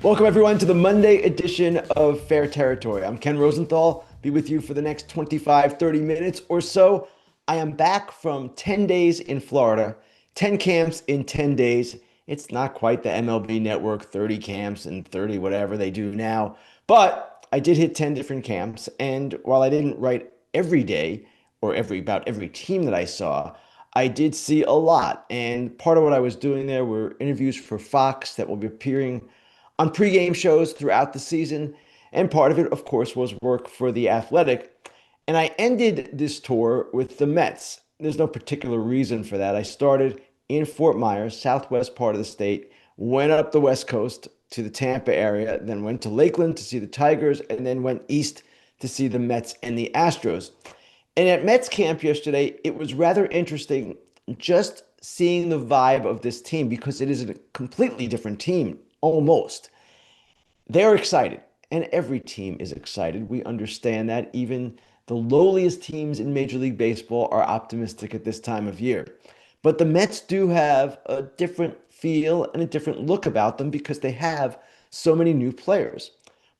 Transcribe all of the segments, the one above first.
Welcome, everyone, to the Monday edition of Fair Territory. I'm Ken Rosenthal. Be with you for the next 25, 30 minutes or so. I am back from 10 days in Florida, 10 camps in 10 days. It's not quite the MLB Network 30 camps and 30 whatever they do now, but I did hit 10 different camps. And while I didn't write every day or about every team that I saw, I did see a lot. And part of what I was doing there were interviews for Fox that will be appearing on pregame shows throughout the season. And part of it, of course, was work for The Athletic. And I ended this tour with the Mets. There's no particular reason for that. I started in Fort Myers, southwest part of the state, went up the West Coast to the Tampa area, then went to Lakeland to see the Tigers, and then went east to see the Mets and the Astros. And at Mets camp yesterday, it was rather interesting just seeing the vibe of this team because it is a completely different team, almost. They're excited, and every team is excited. We understand that. Even the lowliest teams in Major League Baseball are optimistic at this time of year. But the Mets do have a different feel and a different look about them because they have so many new players.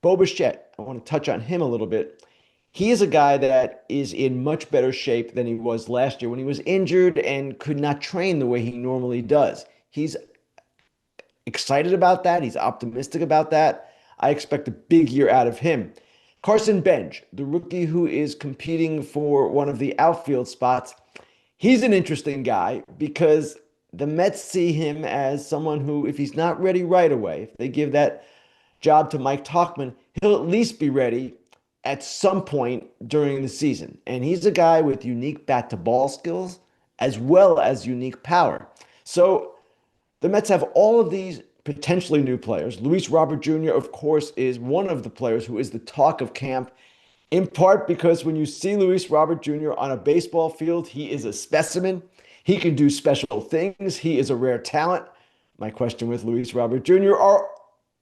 Bo Bichette, I want to touch on him a little bit. He is a guy that is in much better shape than he was last year when he was injured and could not train the way he normally does. He's excited about that. He's optimistic about that. I expect a big year out of him. Carson Bench, the rookie who is competing for one of the outfield spots, he's an interesting guy because the Mets see him as someone who, if he's not ready right away, if they give that job to Mike Tauchman, he'll at least be ready at some point during the season. And he's a guy with unique bat to ball skills as well as unique power. So the Mets have all of these potentially new players. Luis Robert Jr., of course, is one of the players who is the talk of camp, in part because when you see Luis Robert Jr. on a baseball field, he is a specimen. He can do special things. He is a rare talent. My question with Luis Robert Jr. are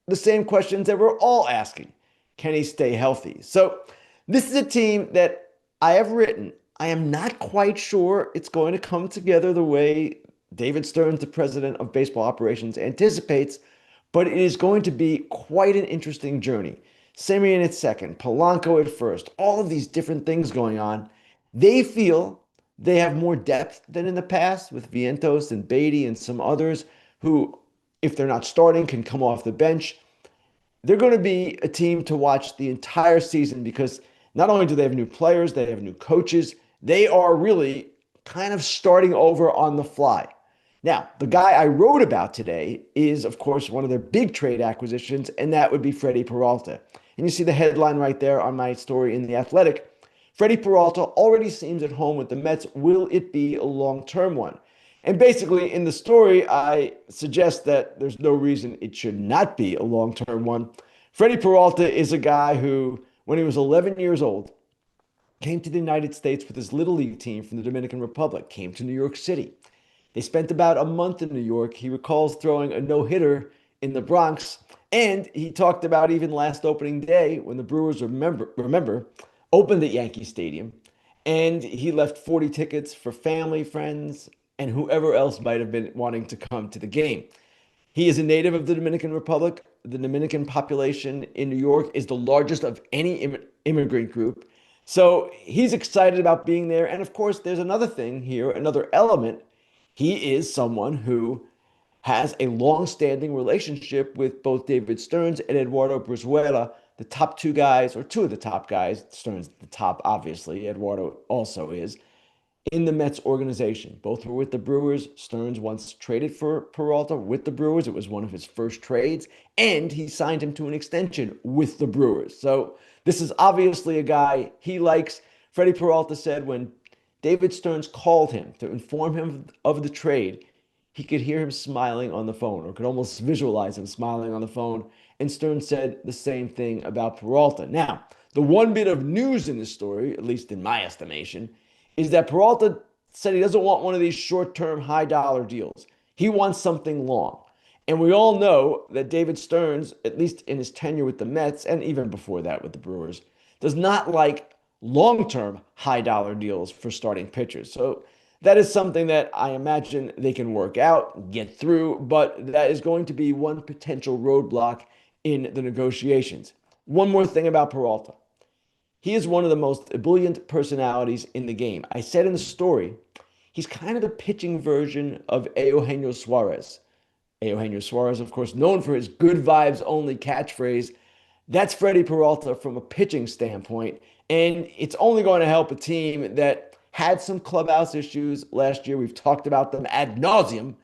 the same questions that we're all asking. Can he stay healthy? So this is a team that I have written. I am not quite sure it's going to come together the way David Stearns, the president of baseball operations, anticipates, but it is going to be quite an interesting journey. Semien at second, Polanco at first, all of these different things going on. They feel they have more depth than in the past with Vientos and Beatty and some others who, if they're not starting, can come off the bench. They're going to be a team to watch the entire season because not only do they have new players, they have new coaches. They are really kind of starting over on the fly. Now, the guy I wrote about today is, of course, one of their big trade acquisitions, and that would be Freddy Peralta. And you see the headline right there on my story in The Athletic. Freddy Peralta already seems at home with the Mets. Will it be a long-term one? And basically, in the story, I suggest that there's no reason it should not be a long-term one. Freddy Peralta is a guy who, when he was 11 years old, came to the United States with his Little League team from the Dominican Republic, came to New York City. They spent about a month in New York. He recalls throwing a no-hitter in the Bronx, and he talked about even last opening day when the Brewers, remember opened at Yankee Stadium, and he left 40 tickets for family, friends, and whoever else might have been wanting to come to the game. He is a native of the Dominican Republic. The Dominican population in New York is the largest of any immigrant group. So he's excited about being there. And of course, there's another thing here, another element. He is someone who has a long-standing relationship with both David Stearns and Eduardo Brizuela, the top two guys, or two of the top guys. Stearns the top, obviously. Eduardo also is in the Mets organization. Both were with the Brewers. Stearns once traded for Peralta with the Brewers. It was one of his first trades, and he signed him to an extension with the Brewers. So this is obviously a guy he likes. Freddy Peralta said when David Stearns called him to inform him of the trade, he could hear him smiling on the phone, or could almost visualize him smiling on the phone. And Stearns said the same thing about Peralta. Now, the one bit of news in this story, at least in my estimation, is that Peralta said he doesn't want one of these short-term, high-dollar deals. He wants something long. And we all know that David Stearns, at least in his tenure with the Mets, and even before that with the Brewers, does not like long-term, high-dollar deals for starting pitchers. So that is something that I imagine they can work out, get through, but that is going to be one potential roadblock in the negotiations. One more thing about Peralta. He is one of the most ebullient personalities in the game. I said in the story, he's kind of the pitching version of Eugenio Suarez. Eugenio Suarez, of course, known for his good vibes only catchphrase. That's Freddy Peralta from a pitching standpoint. And it's only going to help a team that had some clubhouse issues last year. We've talked about them ad nauseum.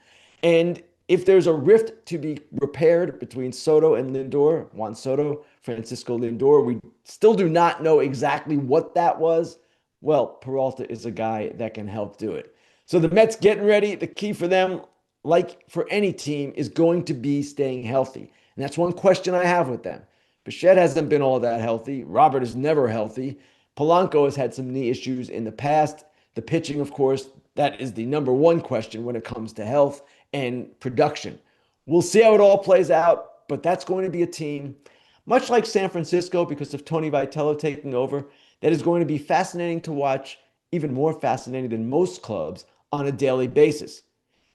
And if there's a rift to be repaired between Soto and Lindor, Juan Soto, Francisco Lindor, we still do not know exactly what that was. Well, Peralta is a guy that can help do it. So the Mets getting ready. The key for them, like for any team, is going to be staying healthy. And that's one question I have with them. Bichette hasn't been all that healthy. Robert is never healthy. Polanco has had some knee issues in the past. The pitching, of course, that is the number one question when it comes to health and production. We'll see how it all plays out, but that's going to be a team, much like San Francisco, because of Tony Vitello taking over, that is going to be fascinating to watch, even more fascinating than most clubs, on a daily basis.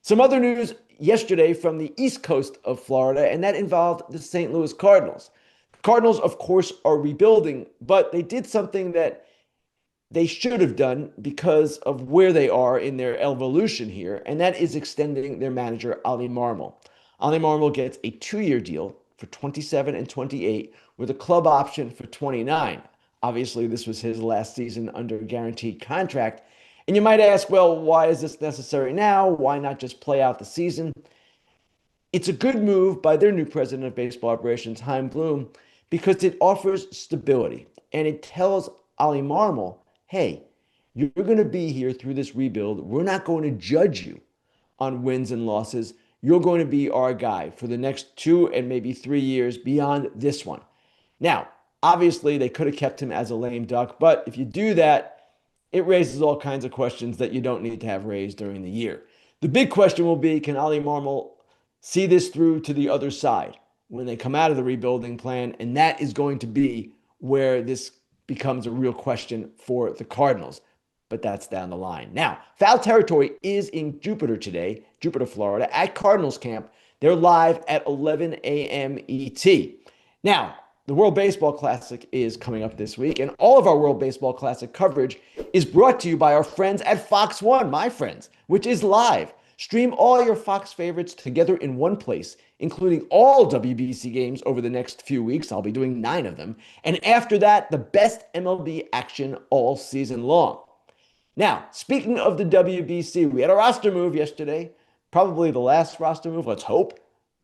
Some other news yesterday from the east coast of Florida, and that involved the St. Louis Cardinals. Cardinals, of course, are rebuilding, but they did something that they should have done because of where they are in their evolution here, and that is extending their manager, Oli Marmol. Oli Marmol gets a 2-year deal for 27 and 28 with a club option for 29. Obviously, this was his last season under a guaranteed contract. And you might ask, well, why is this necessary now? Why not just play out the season? It's a good move by their new president of baseball operations, Chaim Bloom, because it offers stability. And it tells Oli Marmol, hey, you're going to be here through this rebuild. We're not going to judge you on wins and losses. You're going to be our guy for the next 2 and maybe 3 years beyond this one. Now, obviously, they could have kept him as a lame duck, but if you do that, it raises all kinds of questions that you don't need to have raised during the year. The big question will be, can Oli Marmol see this through to the other side when they come out of the rebuilding plan? And that is going to be where this becomes a real question for the Cardinals. But that's down the line. Now, Foul Territory is in Jupiter today, Jupiter, Florida, at Cardinals camp. They're live at 11 a.m. ET. Now, the World Baseball Classic is coming up this week, and all of our World Baseball Classic coverage is brought to you by our friends at Fox One, my friends, which is live. Stream all your Fox favorites together in one place, including all WBC games over the next few weeks. I'll be doing 9 of them. And after that, the best MLB action all season long. Now, speaking of the WBC, we had a roster move yesterday, probably the last roster move, let's hope,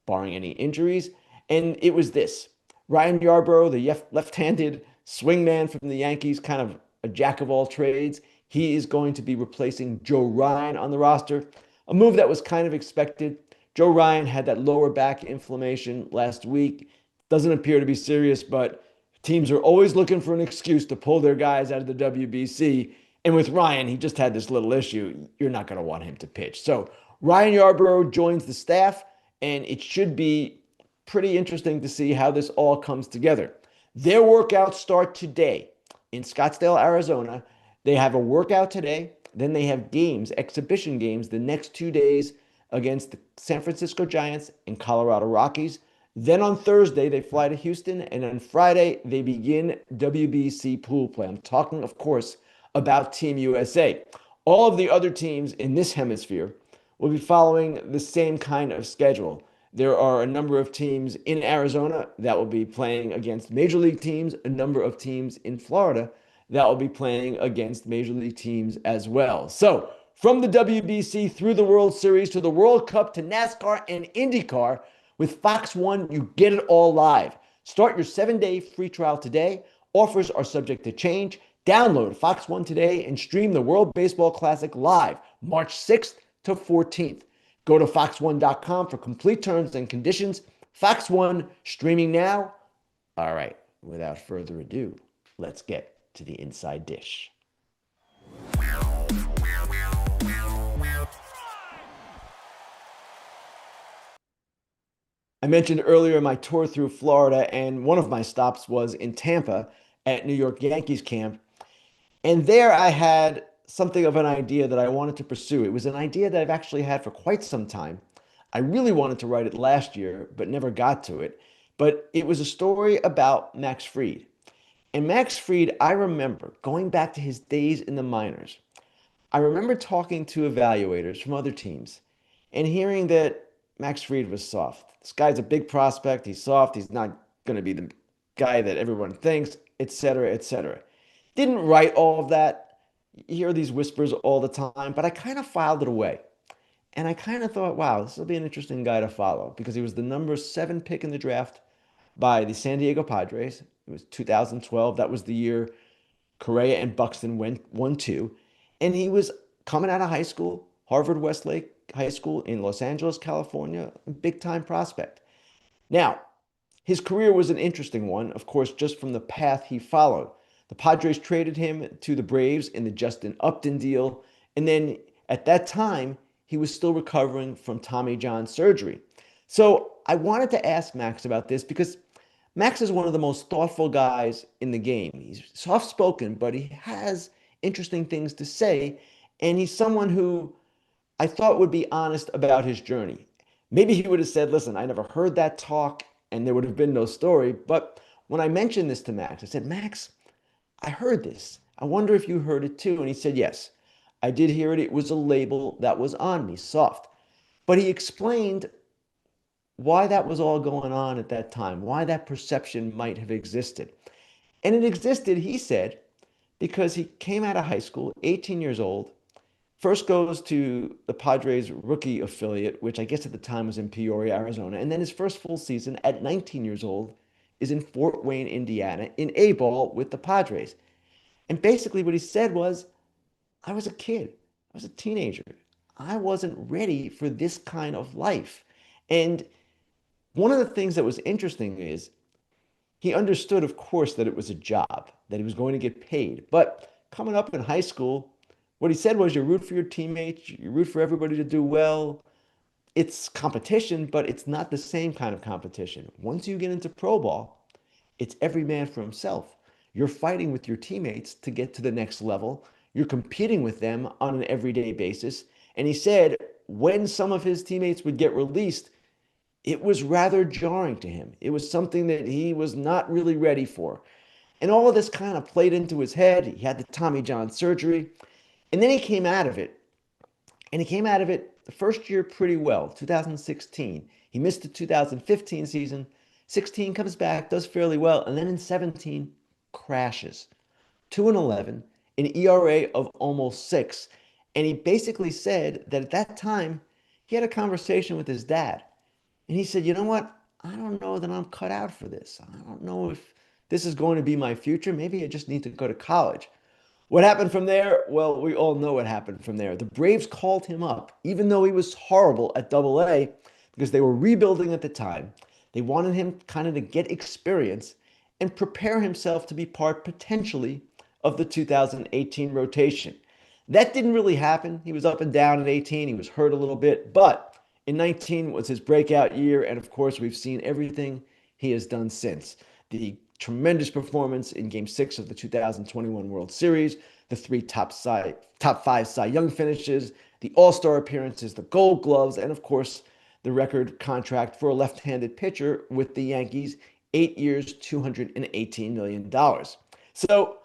barring any injuries, and it was this. Ryan Yarbrough, the left-handed swingman from the Yankees, kind of a jack of all trades. He is going to be replacing Joe Ryan on the roster, a move that was kind of expected. Joe Ryan had that lower back inflammation last week. Doesn't appear to be serious, but teams are always looking for an excuse to pull their guys out of the WBC. And with Ryan, he just had this little issue. You're not going to want him to pitch. So Ryan Yarbrough joins the staff, and it should be pretty interesting to see how this all comes together. Their workouts start today in Scottsdale, Arizona. They have a workout today. Then they have games, exhibition games, the next 2 days against the San Francisco Giants and Colorado Rockies. Then on Thursday, they fly to Houston. And on Friday, they begin WBC pool play. I'm talking, of course, about Team USA. All of the other teams in this hemisphere will be following the same kind of schedule. There are a number of teams in Arizona that will be playing against major league teams, a number of teams in Florida that will be playing against major league teams as well. So from the WBC through the World Series to the World Cup to NASCAR and IndyCar, with Fox One, you get it all live. Start your 7-day free trial today. Offers are subject to change. Download Fox One today and stream the World Baseball Classic live March 6th to 14th. Go to fox1.com for complete terms and conditions. Fox One, streaming now. All right, without further ado, let's get to the inside dish. I mentioned earlier my tour through Florida, and one of my stops was in Tampa at New York Yankees camp. And there I had something of an idea that I wanted to pursue. It was an idea that I've actually had for quite some time. I really wanted to write it last year, but never got to it. but it was a story about Max Fried. And Max Fried, I remember going back to his days in the minors. I remember talking to evaluators from other teams and hearing that Max Fried was soft. This guy's a big prospect. He's soft. He's not going to be the guy that everyone thinks, etc., etc. Didn't write all of that. You hear these whispers all the time, but I kind of filed it away. And I kind of thought, wow, this will be an interesting guy to follow because he was the number 7 pick in the draft by the San Diego Padres. It was 2012. That was the year Correa and Buxton went 1-2. And he was coming out of high school, Harvard Westlake High School in Los Angeles, California, a big time prospect. Now, his career was an interesting one, of course, just from the path he followed. The Padres traded him to the Braves in the Justin Upton deal. And then at that time, he was still recovering from Tommy John surgery. So I wanted to ask Max about this because Max is one of the most thoughtful guys in the game. He's soft spoken, but he has interesting things to say. And he's someone who I thought would be honest about his journey. Maybe he would have said, listen, I never heard that talk, and there would have been no story. But when I mentioned this to Max, I said, Max, I heard this. I wonder if you heard it too. And he said, yes, I did hear it. It was a label that was on me, soft. But he explained why that was all going on at that time, why that perception might have existed. And it existed, he said, because he came out of high school, 18 years old, first goes to the Padres rookie affiliate, which I guess at the time was in Peoria, Arizona. And then his first full season at 19 years old is in Fort Wayne, Indiana, in A ball with the Padres. And basically, what he said was, I was a kid, I was a teenager. I wasn't ready for this kind of life. And one of the things that was interesting is he understood, of course, that it was a job, that he was going to get paid. But coming up in high school, what he said was you root for your teammates, you root for everybody to do well. It's competition, but it's not the same kind of competition. Once you get into pro ball, it's every man for himself. You're fighting with your teammates to get to the next level. You're competing with them on an everyday basis. And he said when some of his teammates would get released, it was rather jarring to him. It was something that he was not really ready for. And all of this kind of played into his head. He had the Tommy John surgery. And then he came out of it. And he came out of it the first year pretty well, 2016. He missed the 2015 season. 16 comes back, does fairly well. And then in 17, crashes. 2-11, an ERA of almost 6. And he basically said that at that time, he had a conversation with his dad. And he said, you know what? I don't know that I'm cut out for this. I don't know if this is going to be my future. Maybe I just need to go to college. What happened from there? Well, we all know what happened from there. The Braves called him up, even though he was horrible at Double A, because they were rebuilding at the time. They wanted him kind of to get experience and prepare himself to be part potentially of the 2018 rotation. That didn't really happen. He was up and down in 18. He was hurt a little bit, but in 19 was his breakout year. And of course, we've seen everything he has done since. The tremendous performance in Game 6 of the 2021 World Series, the three top five Cy Young finishes, the All-Star appearances, the Gold Gloves, and of course, the record contract for a left-handed pitcher with the Yankees, 8 years, $218 million. So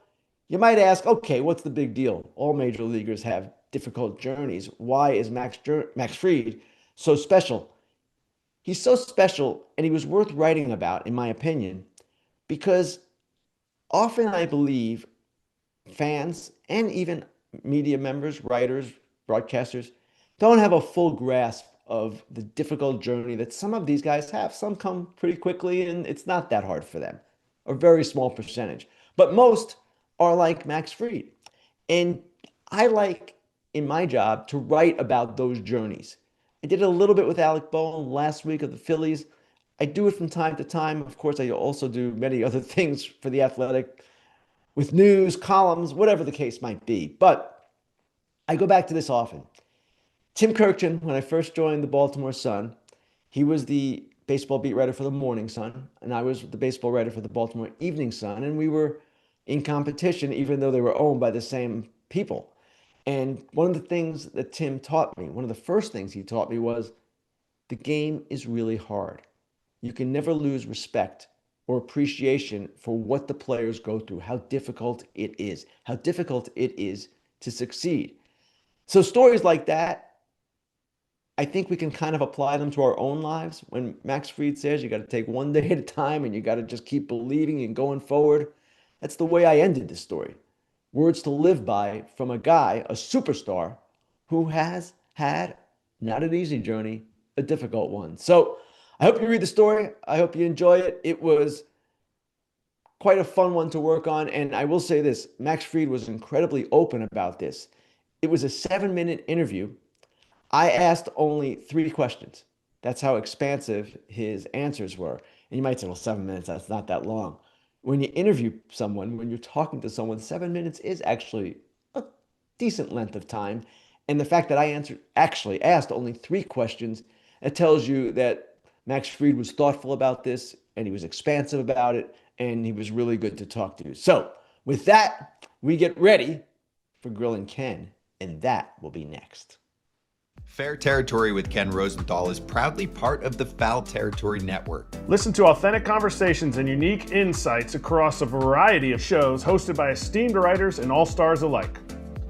you might ask, okay, what's the big deal? All major leaguers have difficult journeys. Why is Max Fried so special? He's so special, and he was worth writing about, in my opinion, because often I believe fans and even media members, writers, broadcasters don't have a full grasp of the difficult journey that some of these guys have. Some come pretty quickly and it's not that hard for them, a very small percentage. But most are like Max Fried. And I like in my job to write about those journeys. I did it a little bit with Alec Bowen last week of the Phillies. I do it from time to time. Of course, I also do many other things for The Athletic with news, columns, whatever the case might be. But I go back to this often. Tim Kirkchin, when I first joined the Baltimore Sun, he was the baseball beat writer for the Morning Sun, and I was the baseball writer for the Baltimore Evening Sun, and we were in competition, even though they were owned by the same people. And one of the things that Tim taught me, one of the first things he taught me was the game is really hard. you can never lose respect or appreciation for what the players go through, how difficult it is to succeed. So stories like that, I think we can kind of apply them to our own lives. When Max Fried says you got to take one day at a time and you got to just keep believing and going forward, that's the way I ended this story. Words to live by from a guy, a superstar, who has had not an easy journey, a difficult one. So I hope you read the story. I hope you enjoy it. It was quite a fun one to work on. And I will say this, Max Fried was incredibly open about this. It was a 7-minute interview. I asked only 3 questions. That's how expansive his answers were. And you might say, well, 7 minutes, that's not that long. When you interview someone, when you're talking to someone, 7 minutes is actually a decent length of time. And the fact that actually asked only 3 questions, it tells you that Max Fried was thoughtful about this and he was expansive about it and he was really good to talk to. So with that, we get ready for Grillin Ken, and that will be next. Fair Territory with Ken Rosenthal is proudly part of the Foul Territory Network. Listen to authentic conversations and unique insights across a variety of shows hosted by esteemed writers and all-stars alike.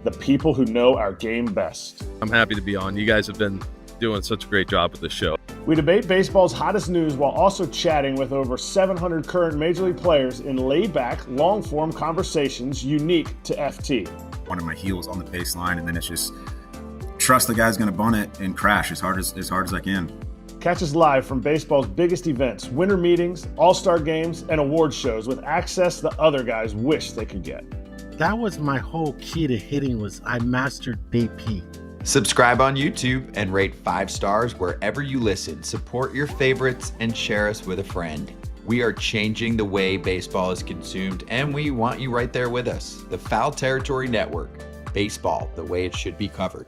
The people who know our game best. I'm happy to be on. You guys have been doing such a great job with this show. We debate baseball's hottest news while also chatting with over 700 current Major League players in laid-back, long-form conversations unique to FT. One of my heels on the baseline, and then it's just trust the guy's going to bunt it and crash as hard as I can. Catch us live from baseball's biggest events, winter meetings, all-star games, and award shows with access the other guys wish they could get. That was my whole key to hitting was I mastered BP. Subscribe on YouTube and rate 5 stars wherever you listen. Support your favorites and share us with a friend. We are changing the way baseball is consumed, and we want you right there with us. The Foul Territory Network. Baseball, the way it should be covered.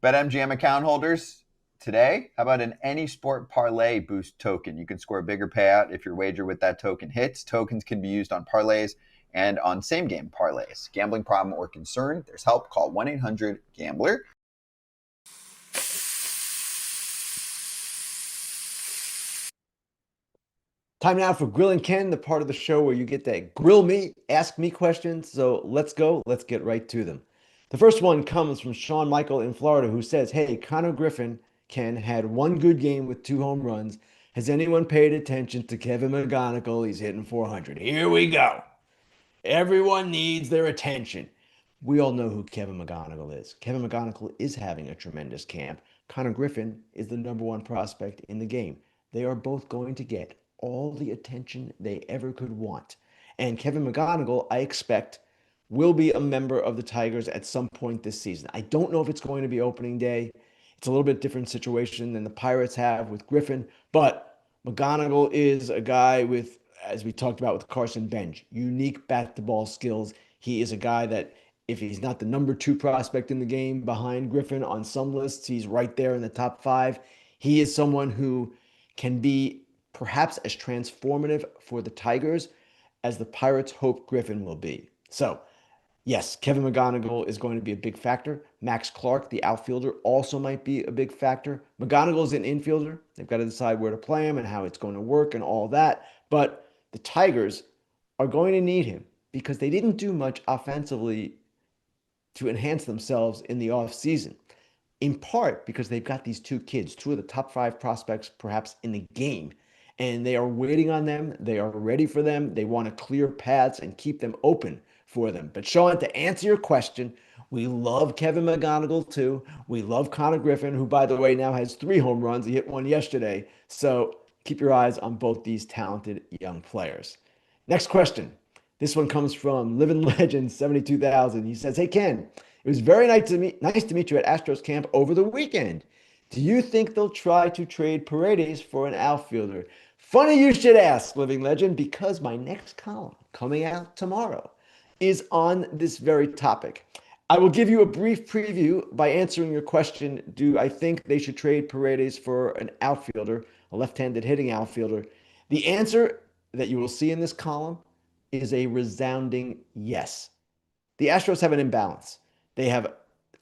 BetMGM account holders, today, how about an any sport parlay boost token? You can score a bigger payout if your wager with that token hits. Tokens can be used on parlays and on same-game parlays. Gambling problem or concern? There's help. Call 1-800-GAMBLER. Time now for Grillin Ken, the part of the show where you get to grill me, ask me questions. So let's go. Let's get right to them. The first one comes from Sean Michael in Florida, who says, hey, Connor Griffin, Ken, had one good game with 2 home runs. Has anyone paid attention to Kevin McGonigal? He's hitting 400. Here we go. Everyone needs their attention. We all know who Kevin McGonigal is. Kevin McGonigal is having a tremendous camp. Connor Griffin is the #1 prospect in the game. They are both going to get all the attention they ever could want. And Kevin McGonigal, I expect, will be a member of the Tigers at some point this season. I don't know if it's going to be opening day. It's a little bit different situation than the Pirates have with Griffin, but McGonigal is a guy with, as we talked about with Carson Bench, unique bat-to-ball skills. He is a guy that if he's not the #2 prospect in the game behind Griffin on some lists, he's right there in the top 5. He is someone who can be perhaps as transformative for the Tigers as the Pirates hope Griffin will be. So, yes, Kevin McGonigal is going to be a big factor. Max Clark, the outfielder, also might be a big factor. McGonigal is an infielder. They've got to decide where to play him and how it's going to work and all that. But the Tigers are going to need him because they didn't do much offensively to enhance themselves in the offseason, in part because they've got these 2 kids, 2 of the top 5 prospects perhaps in the game, and they are waiting on them. They are ready for them. They want to clear paths and keep them open for them. But Sean, to answer your question, we love Kevin McGonigal too. We love Connor Griffin, who, by the way, now has 3 home runs. He hit one yesterday. So keep your eyes on both these talented young players. Next question. This one comes from Living Legend 72,000. He says, hey, Ken, it was very nice to meet you at Astros camp over the weekend. Do you think they'll try to trade Paredes for an outfielder? Funny you should ask, Living Legend, because my next column coming out tomorrow is on this very topic. I will give you a brief preview by answering your question. Do I think they should trade Paredes for an outfielder, a left-handed hitting outfielder? The answer that you will see in this column is a resounding yes. The Astros have an imbalance. They have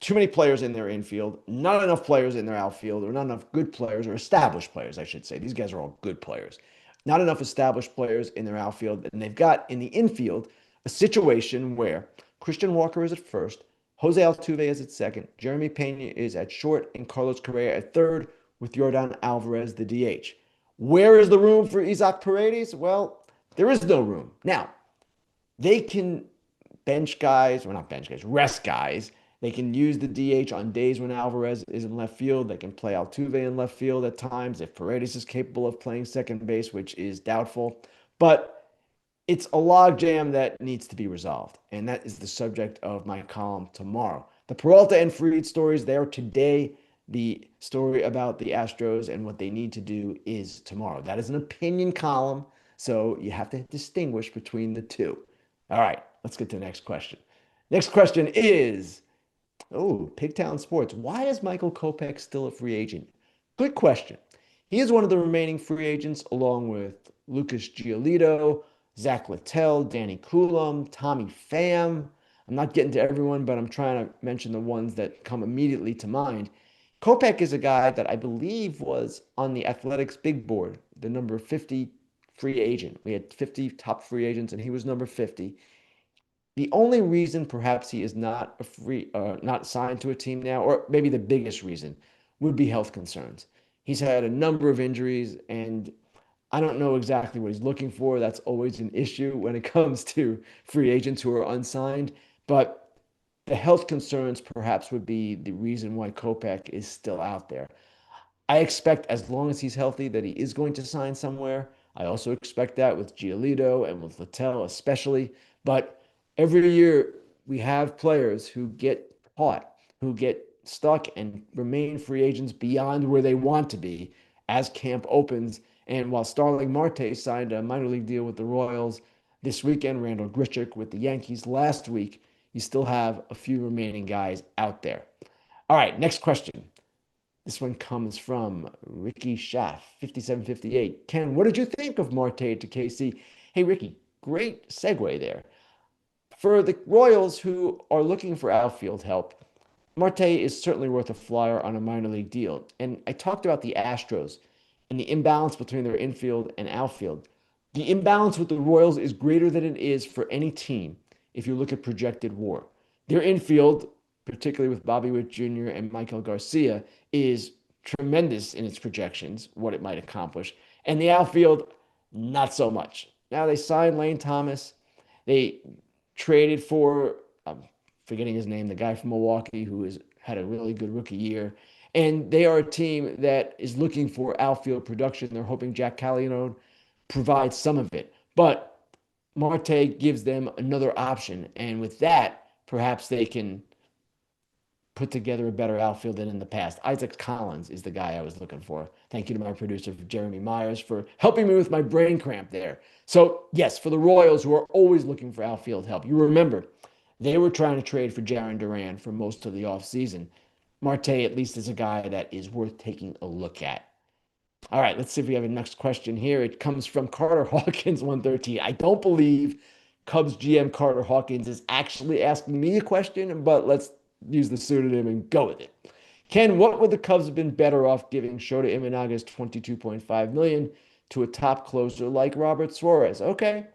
too many players in their infield, not enough players in their outfield, or not enough good players, or established players, I should say. These guys are all good players. Not enough established players in their outfield. And they've got in the infield a situation where Christian Walker is at first, Jose Altuve is at second, Jeremy Pena is at short, and Carlos Correa at third, with Yordan Alvarez, the DH. Where is the room for Isaac Paredes? Well, there is no room. Now, they can bench guys, or not bench guys, rest guys. They can use the DH on days when Alvarez is in left field. They can play Altuve in left field at times if Paredes is capable of playing second base, which is doubtful. But it's a logjam that needs to be resolved. And that is the subject of my column tomorrow. The Peralta and Fried stories there today. The story about the Astros and what they need to do is tomorrow. That is an opinion column, so you have to distinguish between the two. All right, let's get to the next question. Next question is, Pigtown Sports. Why is Michael Kopech still a free agent? Good question. He is one of the remaining free agents, along with Lucas Giolito, Zach Littell, Danny Coulomb, Tommy Pham. I'm not getting to everyone, but I'm trying to mention the ones that come immediately to mind. Kopech is a guy that I believe was on the Athletics big board, the number 50 free agent. We had 50 top free agents, and he was number 50. The only reason perhaps he is not not signed to a team now, or maybe the biggest reason, would be health concerns. He's had a number of injuries, and I don't know exactly what he's looking for. That's always an issue when it comes to free agents who are unsigned. But the health concerns perhaps would be the reason why Kopech is still out there. I expect as long as he's healthy that he is going to sign somewhere. I also expect that with Giolito and with Littell especially. But every year we have players who get caught, who get stuck and remain free agents beyond where they want to be as camp opens. And while Starling Marte signed a minor league deal with the Royals this weekend, Randall Grichuk with the Yankees last week, you still have a few remaining guys out there. All right, next question. This one comes from Ricky Schaff, 5758. Ken, what did you think of Marte to KC? Hey, Ricky, great segue there. For the Royals who are looking for outfield help, Marte is certainly worth a flyer on a minor league deal. And I talked about the Astros and the imbalance between their infield and outfield. The imbalance with the Royals is greater than it is for any team if you look at projected WAR. Their infield, particularly with Bobby Witt Jr. and Michael Garcia, is tremendous in its projections, what it might accomplish. And the outfield, not so much. Now, they signed Lane Thomas. They traded for, I'm forgetting his name, the guy from Milwaukee who has had a really good rookie year. And they are a team that is looking for outfield production. They're hoping Jack Callahan provides some of it. But Marte gives them another option. And with that, perhaps they can put together a better outfield than in the past. Isaac Collins is the guy I was looking for. Thank you to my producer, Jeremy Myers, for helping me with my brain cramp there. So, yes, for the Royals, who are always looking for outfield help, you remember, they were trying to trade for Jarren Duran for most of the offseason. Marte, at least, is a guy that is worth taking a look at. All right, let's see if we have a next question here. It comes from Carter Hawkins 113. I don't believe Cubs GM Carter Hawkins is actually asking me a question, but let's use the pseudonym and go with it. Ken, what would the Cubs have been better off giving Shota Imanaga's $22.5 million to a top closer like Robert Suarez? Okay,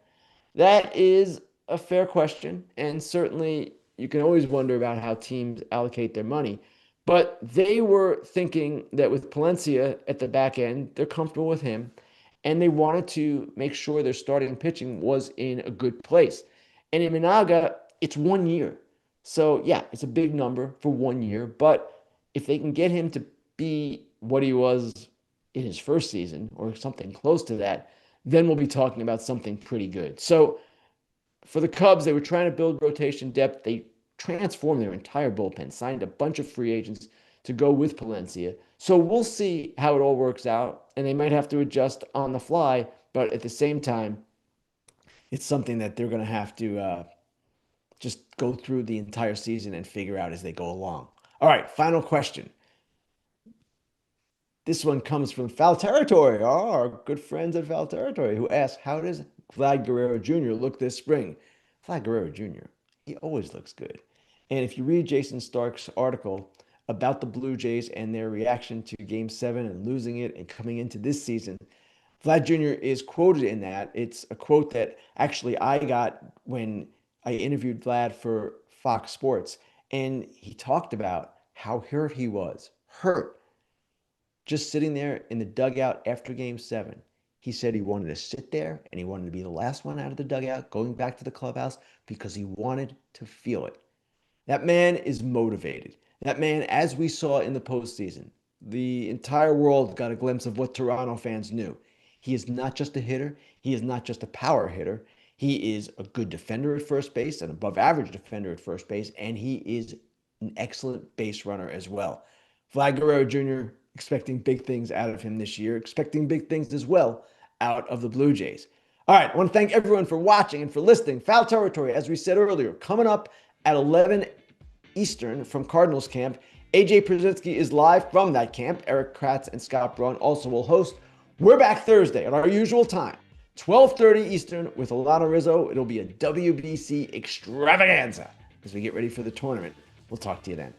that is a fair question, and certainly you can always wonder about how teams allocate their money. But they were thinking that with Palencia at the back end, they're comfortable with him, and they wanted to make sure their starting pitching was in a good place. And Imanaga, it's 1 year. So, yeah, it's a big number for 1 year. But if they can get him to be what he was in his first season or something close to that, then we'll be talking about something pretty good. So, for the Cubs, they were trying to build rotation depth. They transformed their entire bullpen, signed a bunch of free agents to go with Palencia. So we'll see how it all works out, and they might have to adjust on the fly, but at the same time, it's something that they're going to have to just go through the entire season and figure out as they go along. All right, final question. This one comes from Foul Territory, our good friends at Foul Territory, who asked, how does Vlad Guerrero Jr. look this spring? Vlad Guerrero Jr., he always looks good. And if you read Jason Stark's article about the Blue Jays and their reaction to Game 7 and losing it and coming into this season, Vlad Jr. is quoted in that. It's a quote that actually I got when I interviewed Vlad for Fox Sports. And he talked about how hurt he was. Hurt. Just sitting there in the dugout after Game 7. He said he wanted to sit there and he wanted to be the last one out of the dugout, going back to the clubhouse because he wanted to feel it. That man is motivated. That man, as we saw in the postseason, the entire world got a glimpse of what Toronto fans knew. He is not just a hitter. He is not just a power hitter. He is a good defender at first base, an above average defender at first base, and he is an excellent base runner as well. Vlad Guerrero Jr. expecting big things out of him this year, expecting big things as well out of the Blue Jays. All right, I want to thank everyone for watching and for listening. Foul Territory, as we said earlier, coming up at 11 Eastern from Cardinals camp. AJ Przinsky is live from that camp. Eric Kratz and Scott Braun also will host. We're back Thursday at our usual time, 12:30 Eastern with Alana Rizzo. It'll be a WBC extravaganza as we get ready for the tournament. We'll talk to you then.